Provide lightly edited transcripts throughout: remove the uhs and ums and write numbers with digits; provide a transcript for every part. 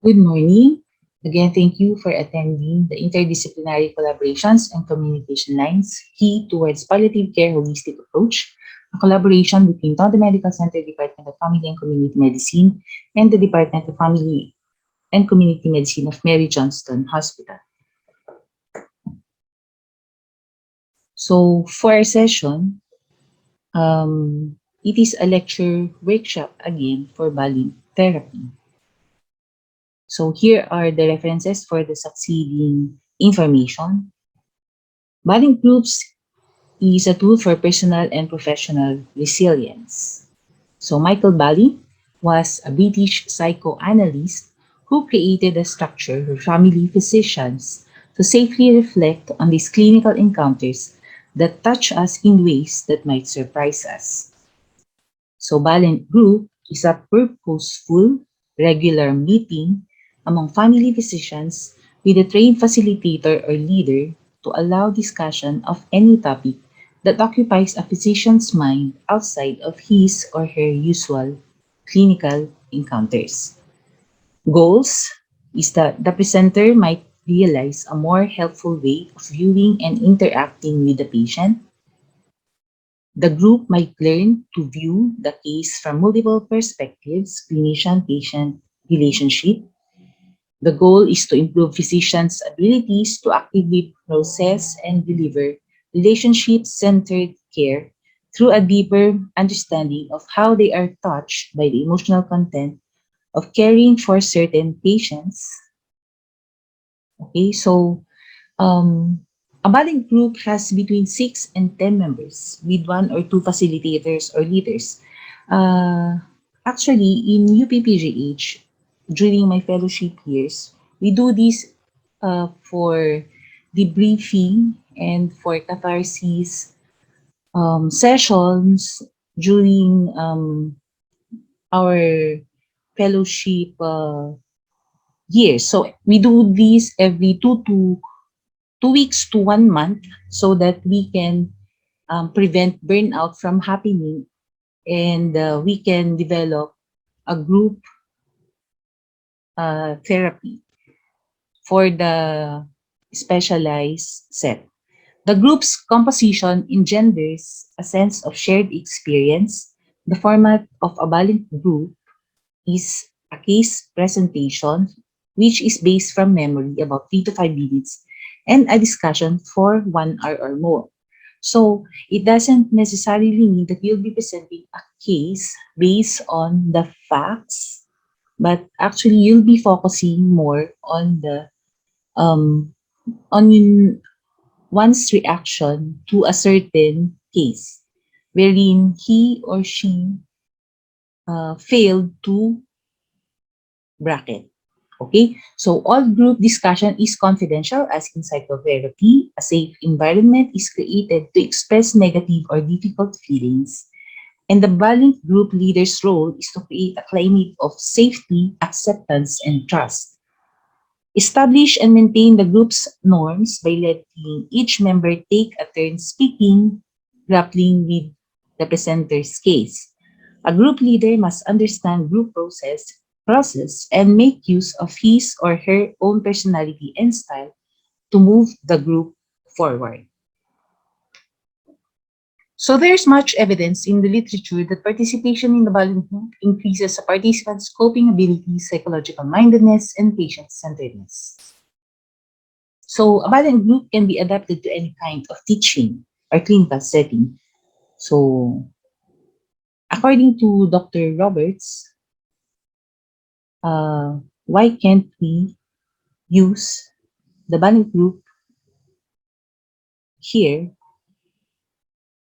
Good morning. Again, thank you for attending the Interdisciplinary Collaborations and Communication Lines Key Towards Palliative Care Holistic Approach, a collaboration between Tondo Medical Center Department of Family and Community Medicine and the Department of Family and Community Medicine of Mary Johnston Hospital. So, for our session, it is a lecture workshop again for Balint therapy. So here are the references for the succeeding information. Balint groups is a tool for personal and professional resilience. So Michael Balint was a British psychoanalyst who created a structure for family physicians to safely reflect on these clinical encounters that touch us in ways that might surprise us. So Balint Group is a purposeful, regular meeting among family physicians with a trained facilitator or leader to allow discussion of any topic that occupies a physician's mind outside of his or her usual clinical encounters. Goals is that the presenter might realize a more helpful way of viewing and interacting with the patient. The group might learn to view the case from multiple perspectives, clinician-patient relationship. The goal is to improve physicians' abilities to actively process and deliver relationship-centered care through a deeper understanding of how they are touched by the emotional content of caring for certain patients. Okay, so Um, a Balint group has between 6 and 10 members with one or two facilitators or leaders. Uh, Actually, in UPPGH, during my fellowship years, we do this for debriefing and for catharsis sessions during our fellowship years. So we do this every 2 weeks to 1 month so that we can prevent burnout from happening and we can develop a group therapy for the specialized set. The group's composition engenders a sense of shared experience. The format of a Balint group is a case presentation, which is based from memory about 3 to 5 minutes, and a discussion for 1 hour or more. So it doesn't necessarily mean that you'll be presenting a case based on the facts, but actually you'll be focusing more on the um, on one's reaction to a certain case, wherein he or she failed to bracket. Okay, so all group discussion is confidential as in psychotherapy. A safe environment is created to express negative or difficult feelings. And the Balint group leader's role is to create a climate of safety, acceptance, and trust. Establish and maintain the group's norms by letting each member take a turn speaking, grappling with the presenter's case. A group leader must understand group process and make use of his or her own personality and style to move the group forward. So there's much evidence in the literature that participation in the Balint group increases a participant's coping abilities, psychological mindedness, and patient-centeredness. So a Balint group can be adapted to any kind of teaching or clinical setting. So according to Dr. Roberts, why can't we use the Balint group here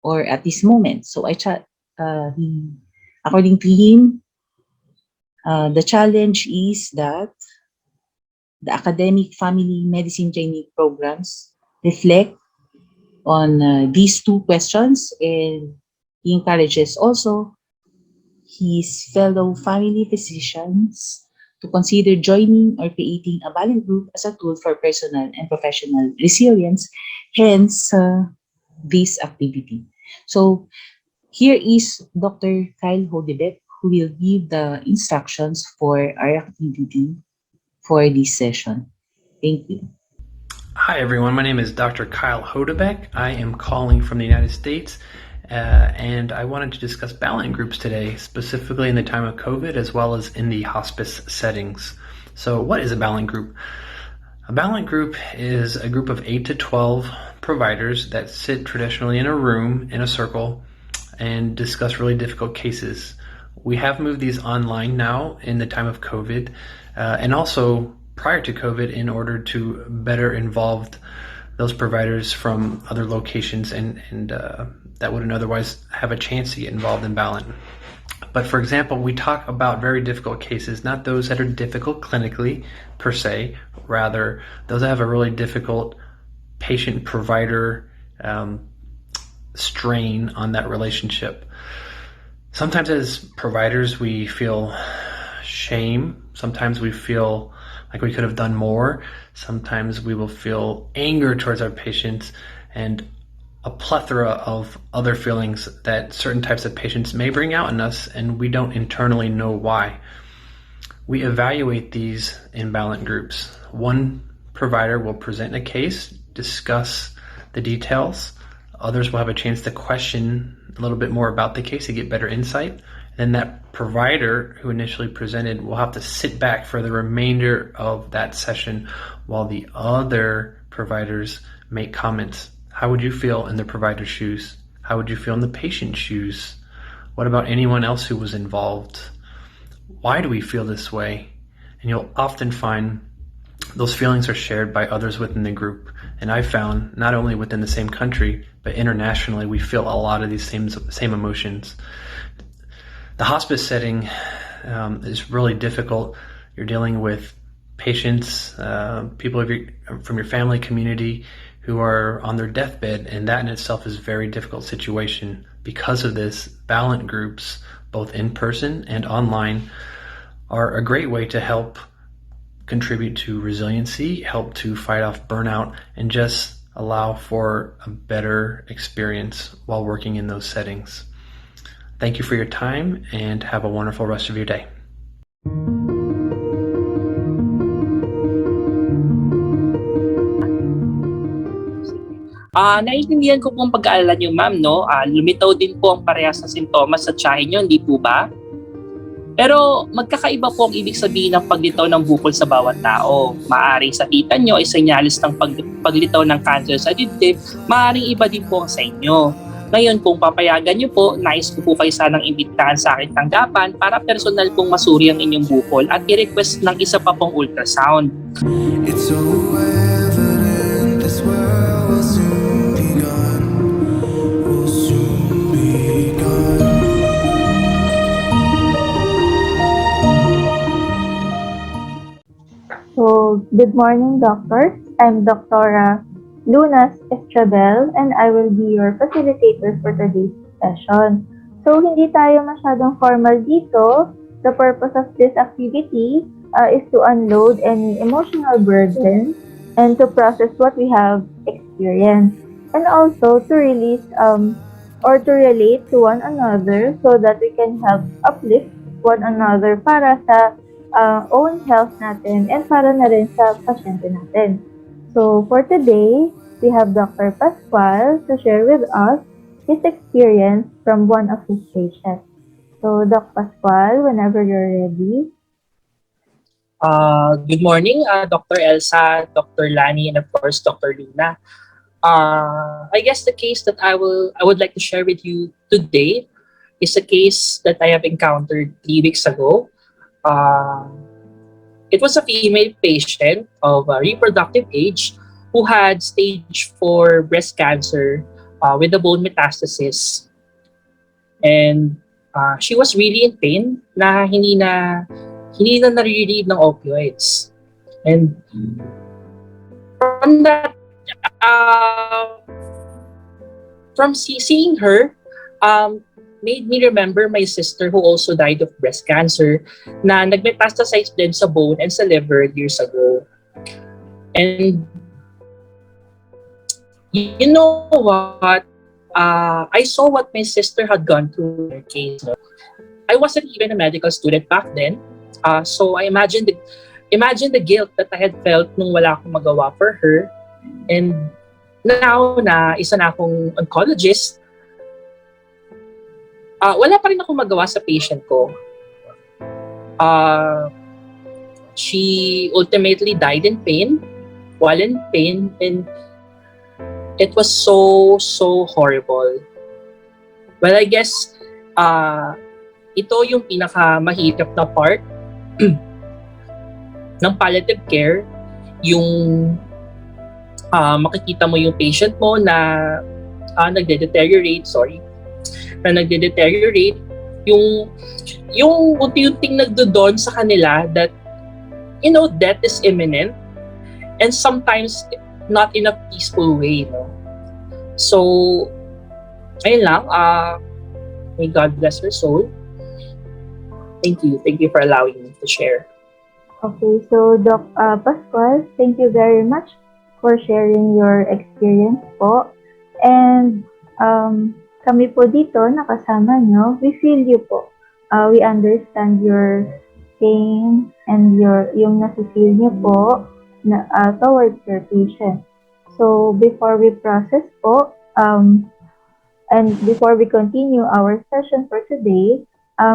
or at this moment? So according to him, the challenge is that the academic family medicine training programs reflect on these two questions, and he encourages also his fellow family physicians to consider joining or creating a Balint group as a tool for personal and professional resilience, hence this activity. So here is Dr. Kyle Hoedebecke who will give the instructions for our activity for this session. Thank you. Hi, everyone. My name is Dr. Kyle Hoedebecke. I am calling from the United States, and I wanted to discuss Balint groups today, specifically in the time of COVID as well as in the hospice settings. So, what is a Balint group? A Balint group is a group of 8 to 12 providers that sit traditionally in a room in a circle and discuss really difficult cases. We have moved these online now in the time of COVID, and also prior to COVID in order to better involve those providers from other locations and that wouldn't otherwise have a chance to get involved in Balint. But for example, we talk about very difficult cases, not those that are difficult clinically per se, rather those that have a really difficult patient-provider strain on that relationship. Sometimes as providers, we feel shame. Sometimes we feel like we could have done more. Sometimes we will feel anger towards our patients and a plethora of other feelings that certain types of patients may bring out in us, and we don't internally know why. We evaluate these in Balint groups. One provider will present a case, discuss the details. Others will have a chance to question a little bit more about the case to get better insight. Then that provider who initially presented will have to sit back for the remainder of that session while the other providers make comments. How would you feel in the provider's shoes? How would you feel in the patient's shoes? What about anyone else who was involved? Why do we feel this way? And you'll often find those feelings are shared by others within the group. And I've found not only within the same country, but internationally, we feel a lot of these same emotions. The hospice setting is really difficult. You're dealing with patients, people from your family community who are on their deathbed, and that in itself is a very difficult situation. Because of this, Balint groups, both in person and online, are a great way to help contribute to resiliency, help to fight off burnout, and just allow for a better experience while working in those settings. Thank you for your time and have a wonderful rest of your day. Naiintindihan ko pong pag-aalala niyo, ma'am, no? Lumitaw din po ang parehas na sintomas sa tiyahin niyo, hindi po ba? Pero magkakaiba po ang ibig sabihin ng paglitaw ng bukol sa bawat tao. Maaring sa tita nyo ay senyalis ng paglitaw ng cancer sa dibdib, maaring iba din po ang sa inyo. Ngayon, kung papayagan nyo po, nais ko po kayo sanang imbitahan sa aking tanggapan para personal pong masuri ang inyong bukol at i-request ng isa pa pong ultrasound. It's so evident this world will soon be gone. Will soon be gone. So, good morning, doctors. I'm Dr. Lunas Estrabel, and I will be your facilitator for today's session. So, hindi tayo masyadong formal dito. The purpose of this activity is to unload any emotional burden and to process what we have experienced. And also to release or to relate to one another so that we can help uplift one another para sa own health natin and para na rin sa pasyente natin. So, for today, we have Dr. Pascual to share with us his experience from one of his patients. So, Doc Pascual, whenever you're ready. Good morning, Dr. Elsa, Dr. Lani, and of course, Dr. Luna. I guess the case that I would like to share with you today is a case that I have encountered 3 weeks ago. It was a female patient of reproductive age who had stage 4 breast cancer with a bone metastasis. And she was really in pain na hindi na nare-relieve ng opioids. And from that, from seeing her, made me remember my sister who also died of breast cancer na nag-metastasize din sa bone and sa liver years ago. And you know what? I saw what my sister had gone through in her case. I wasn't even a medical student back then. So I imagined Imagine the guilt that I had felt nung wala akong magawa for her. And now na isa na akong oncologist, wala pa rin akong magawa sa patient ko. She ultimately died in pain, while in pain, and it was so horrible. Well, I guess ito yung pinakamahirap na part ng palliative care, yung makikita mo yung patient mo na nagde-deteriorate, yung unti-unting nagdodon sa kanila that, death is imminent, and sometimes not in a peaceful way, no? So, ayun lang, may God bless her soul. Thank you for allowing me to share. Okay, so Doc Pascual, thank you very much for sharing your experience po. And kami po dito, nakasama nyo, we feel you po. We understand your pain and yung nasi-feel nyo po towards your patient. So, before we process po, and before we continue our session for today,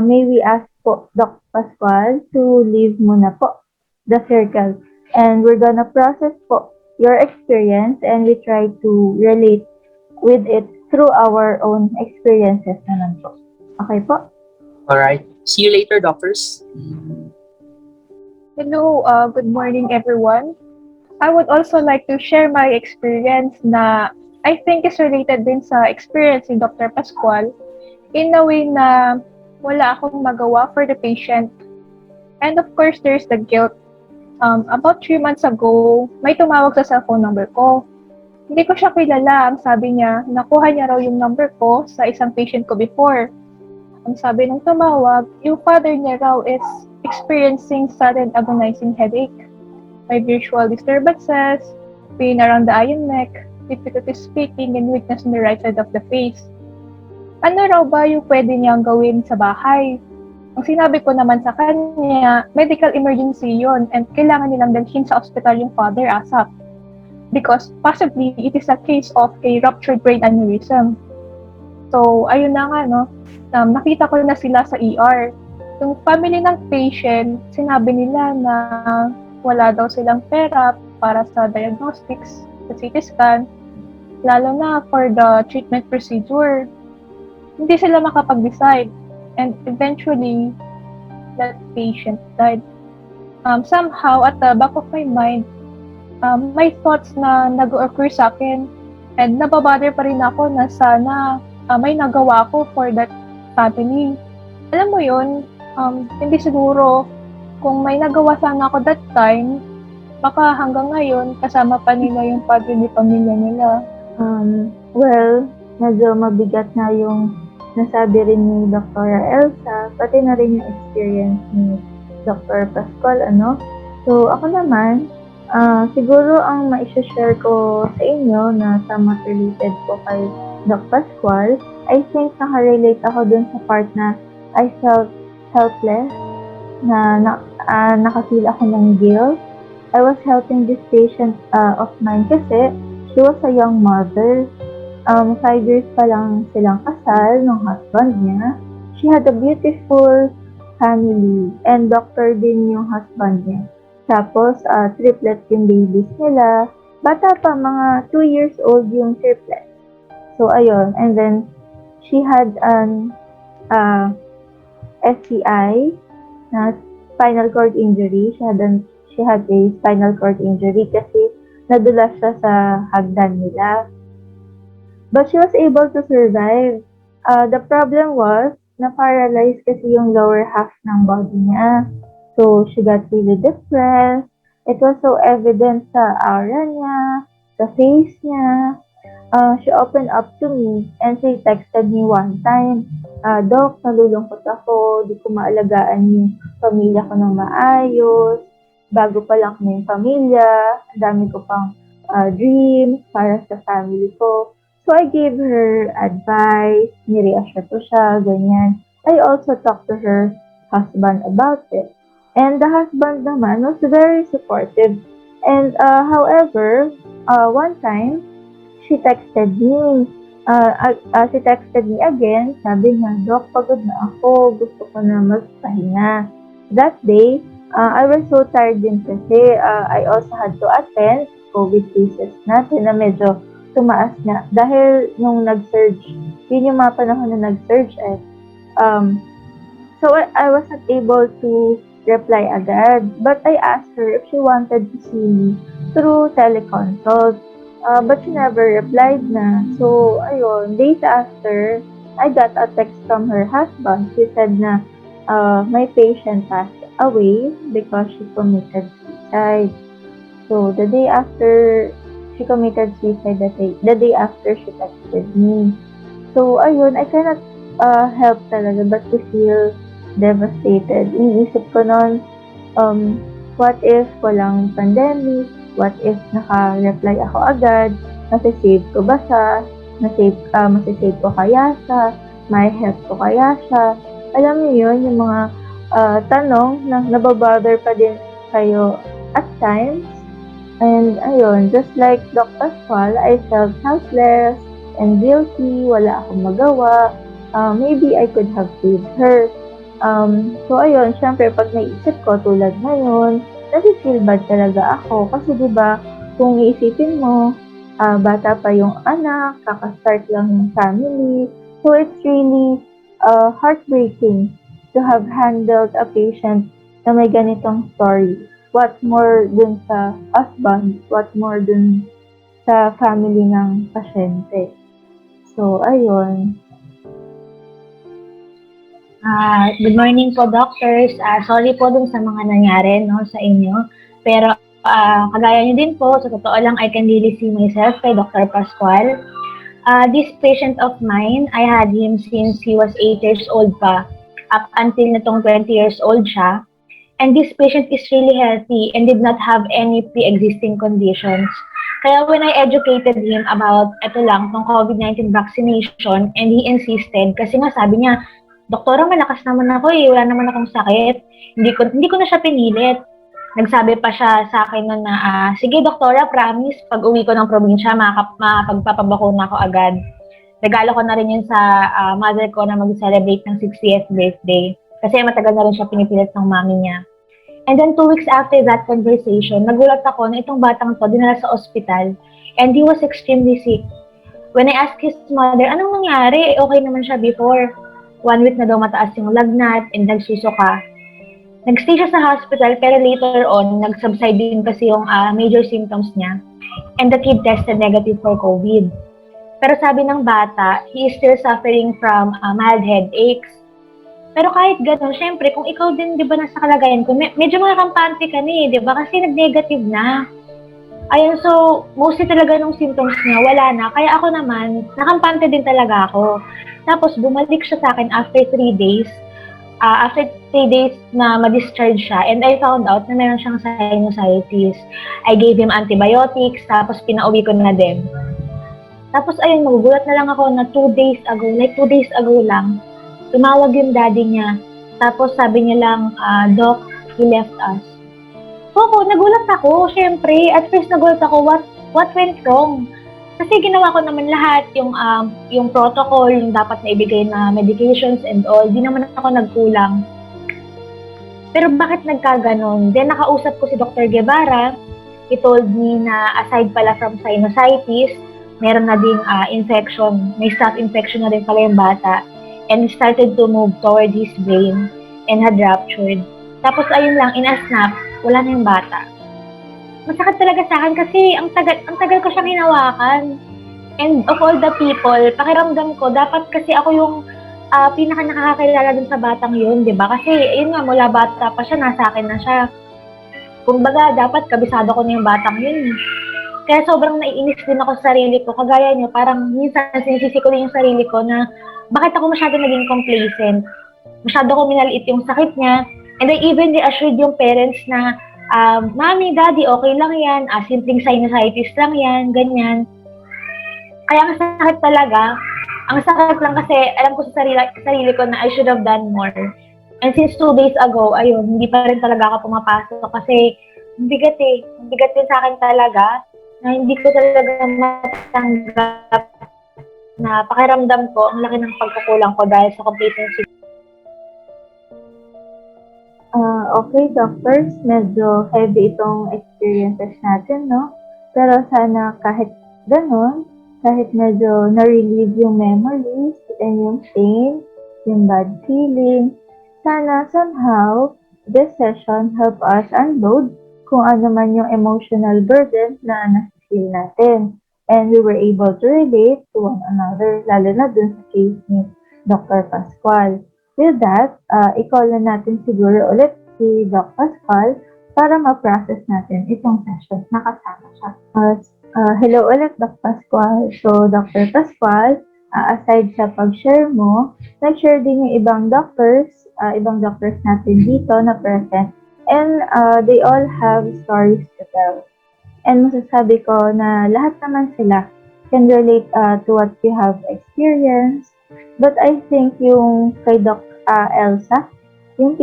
may we ask po Doc Pascual to leave muna po the circle. And we're gonna process po your experience and we try to relate with it through our own experiences naman po. Okay po? Alright. See you later, doctors. Hello, good morning everyone. I would also like to share my experience na I think is related din sa experience ni Dr. Pascual in a way na wala akong magawa for the patient. And of course, there's the guilt. About 3 months ago, may tumawag sa cellphone number ko. Hindi ko siya kilala. Ang sabi niya, nakuha niya raw yung number ko sa isang patient ko before. Ang sabi ng tumawag, yung father niya raw is experiencing sudden agonizing headache. May visual disturbances, pain around the eye and neck, difficulty speaking, and weakness on the right side of the face. Ano raw ba yung pwede niyang gawin sa bahay? Ang sinabi ko naman sa kanya, medical emergency yon and kailangan nilang dalhin sa ospital yung father ASAP. Because possibly, it is a case of a ruptured brain aneurysm. So, ayun na nga, no? Nakita ko na sila sa ER. Yung family ng patient, sinabi nila na wala daw silang pera para sa diagnostics, sa CT scan, lalo na for the treatment procedure. Hindi sila makapag-decide. And eventually, that patient died. Somehow, at the back of my mind, may thoughts na nag-occur sa akin and nababother pa rin ako na sana may nagawa ko for that family. Alam mo yun, hindi siguro kung may nagawa sana ako that time, baka hanggang ngayon kasama pa nila yung padre di pamilya nila. Well, medyo mabigat na yung nasabi rin ni Dr. Elsa, pati na rin yung experience ni Dr. Pascual, ano? So, ako naman, siguro ang ma-share ko sa inyo na somewhat related po kay Dr. Pascual, I think nakarelate ako dun sa part na I felt helpless, na nakafeel ako ng guilt. I was helping this patient of mine kasi she was a young mother. 5 years pa lang silang kasal ng husband niya. She had a beautiful family and doctor din yung husband niya. Tapos, triplets yung babies nila. Bata pa, mga 2 years old yung triplets. So, ayun. And then, she had an SCI, na spinal cord injury. She had a spinal cord injury kasi nadulas siya sa hagdan nila. But she was able to survive. The problem was, na-paralyzed kasi yung lower half ng body niya. So, she got really depressed. It was so evident sa aura niya, sa face niya. She opened up to me and she texted me one time, Doc, nalulungkot ako, di ko maalagaan yung pamilya ko ng maayos. Bago pa lang kami yung pamilya, ang dami ko pang dreams para sa family ko. So, I gave her advice, nireassure ko siya, ganyan. I also talked to her husband about it. And the husband naman was very supportive. And however, one time, she texted me. She texted me again. Sabi niya, Dok, pagod na ako. Gusto ko na magpahinga. That day, I was so tired din kasi I also had to attend COVID cases natin na medyo tumaas nga. Dahil nung nag-surge, yun yung mga panahon na nag-surge eh. Um, so I wasn't able to reply agad. But I asked her if she wanted to see me through teleconsult. But she never replied na. So, ayun, days after, I got a text from her husband. She said na my patient passed away because she committed suicide. So, the day after she committed suicide, the day after she texted me. So, ayun, I cannot help talaga but to feel devastated. Iniisip ko nun, what if walang pandemic? What if naka-reply ako agad? Masisave ko ba siya? Masisave ko kaya siya? May help ko kaya siya? Alam niyo yun, yung mga tanong na nababother pa din kayo at times. And ayun, just like Dr. Pascual, I felt helpless and guilty, wala akong magawa. Maybe I could have saved her. So ayun, syempre pag naisip ko tulad ngayon, nasi-feel bad talaga ako. Kasi diba, kung iisipin mo, bata pa yung anak, kaka-start lang yung family. So it's really heartbreaking to have handled a patient na may ganitong story. What more dun sa husband, what more dun sa family ng pasyente. So, ayun. Good morning po, doctors. Sorry po dun sa mga nangyari no, sa inyo. Pero kagaya niyo din po, sa totoo lang, I can really see myself kay Dr. Pascual. This patient of mine, I had him since he was 8 years old pa, up until natong 20 years old siya. And this patient is really healthy and did not have any pre-existing conditions. Kaya when I educated him about ito lang, tong COVID-19 vaccination, and he insisted, kasi nga sabi niya, Doktora, malakas naman ako eh, wala naman akong sakit. Hindi ko na siya pinilit. Nagsabi pa siya sa akin nun na, sige doktora, promise, pag uwi ko ng probinsya, makapagpapabakuna ako agad. Regalo ko na rin yun sa mother ko na mag-celebrate ng 60th birthday. Kasi matagal na rin siya pinipilit ng mami niya. And then 2 weeks after that conversation, nagulat ako na itong batang to dinala sa ospital and he was extremely sick. When I asked his mother, anong nangyari? Okay naman siya before. 1 week na daw mataas yung lagnat and nagsusuka. Nagstay siya sa hospital pero later on, nag-subside din kasi yung major symptoms niya. And the kid tested negative for COVID. Pero sabi ng bata, he is still suffering from mild headaches. Pero kahit gano'n, syempre, kung ikaw din, di ba, nasa kalagayan ko, medyo makakampante ka na di ba? Kasi nag-negative na. Ayun, so, mostly talaga nung symptoms niya, wala na. Kaya ako naman, nakampante din talaga ako. Tapos, bumalik siya sa akin after 3 days. After 3 days na ma-discharge siya, and I found out na meron siyang sinusitis. I gave him antibiotics, tapos pinauwi ko na din. Tapos, ayun, magugulat na lang ako na 2 days ago, like 2 days ago lang, tumawag yung daddy niya. Tapos sabi niya lang, Doc, he left us. So nagulat ako, syempre. At first nagulat ako, what went wrong? Kasi ginawa ko naman lahat, yung protocol, yung dapat na ibigay na medications and all. Di naman ako nagkulang. Pero bakit nagkaganon? Then nakausap ko si Dr. Guevara. He told me na aside pala from sinusitis, meron na ding infection. May staph infection na rin pala yung bata. And started to move toward his brain and had ruptured. Tapos ayun lang, in a snap, wala na yung bata. Masakit talaga sa akin kasi ang tagal ko siyang hinawakan. And of all the people, pakiramdam ko, dapat kasi ako yung pinaka nakakakilala dun sa batang yun, di ba? Kasi yun nga, mula bata pa siya, nasa akin na siya. Kumbaga, dapat kabisado ko na yung batang yun. Kaya sobrang naiinis din ako sa sarili ko. Kagaya niyo, parang minsan sinisisi ko din yung sarili ko na bakit ako masyado naging complacent? Masyado ko minaliit yung sakit niya. And I even reassured yung parents na, Mami, Daddy, okay lang yan. Simpleng sinusitis lang yan, ganyan. Kaya ang sakit talaga. Ang sakit lang kasi alam ko sa sarili ko na I should have done more. And since 2 days ago, ayun, hindi pa rin talaga ako pumapasok kasi ang bigat eh. Ang bigat din sa akin talaga na hindi ko talaga matanggap na pakiramdam ko ang laki ng pagkukulang ko dahil sa complacency. Okay, doctors, medyo heavy itong experiences natin, no? Pero sana kahit ganun, kahit medyo na-relieve yung memories and yung pain, yung bad feeling, sana somehow this session help us unload kung ano man yung emotional burden na nasi-feel natin. And we were able to relate to one another, lalo na dun sa case ni Dr. Pascual. With that, i-call na natin siguro ulit si Doc Pascual para ma-process natin itong session na kasama siya. Hello ulit, Doc Pascual. So, Dr. Pascual, aside sa pag-share mo, nag-share din yung ibang doctors natin dito na present. And they all have stories to tell. And masasabi ko na lahat naman sila can relate to what we have experienced. But I think yung kay Doc Elsa, yung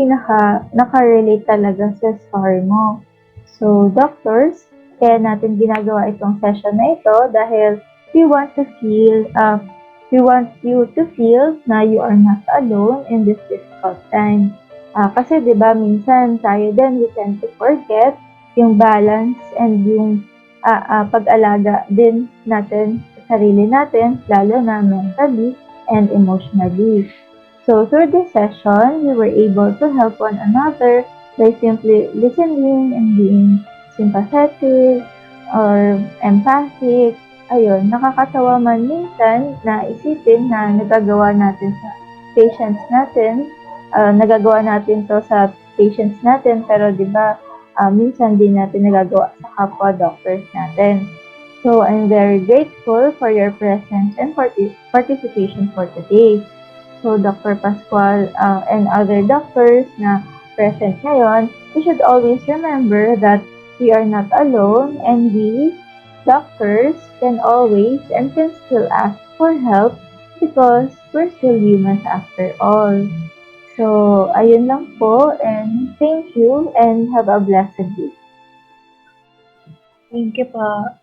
naka-relate talaga sa story mo. So, doctors, kaya natin ginagawa itong session na ito dahil we want you to feel na you are not alone in this difficult time. Kasi 'di ba minsan tayo din we tend to forget yung balance and yung pag-alaga din natin sa sarili natin, lalo na mentally and emotionally. So through this session, we were able to help one another by simply listening and being sympathetic or empathic. Ayun, nakakatawa man minsan na isipin na nagagawa natin to sa patients natin, pero di ba minsan din natin nagagawa sa kapwa doctors natin. So I'm very grateful for your presence and participation for today. So Dr. Pascual and other doctors na present ngayon, we should always remember that we are not alone and we, doctors, can always and can still ask for help because we're still humans after all. So, ayun lang po and thank you and have a blessed day. Thank you po.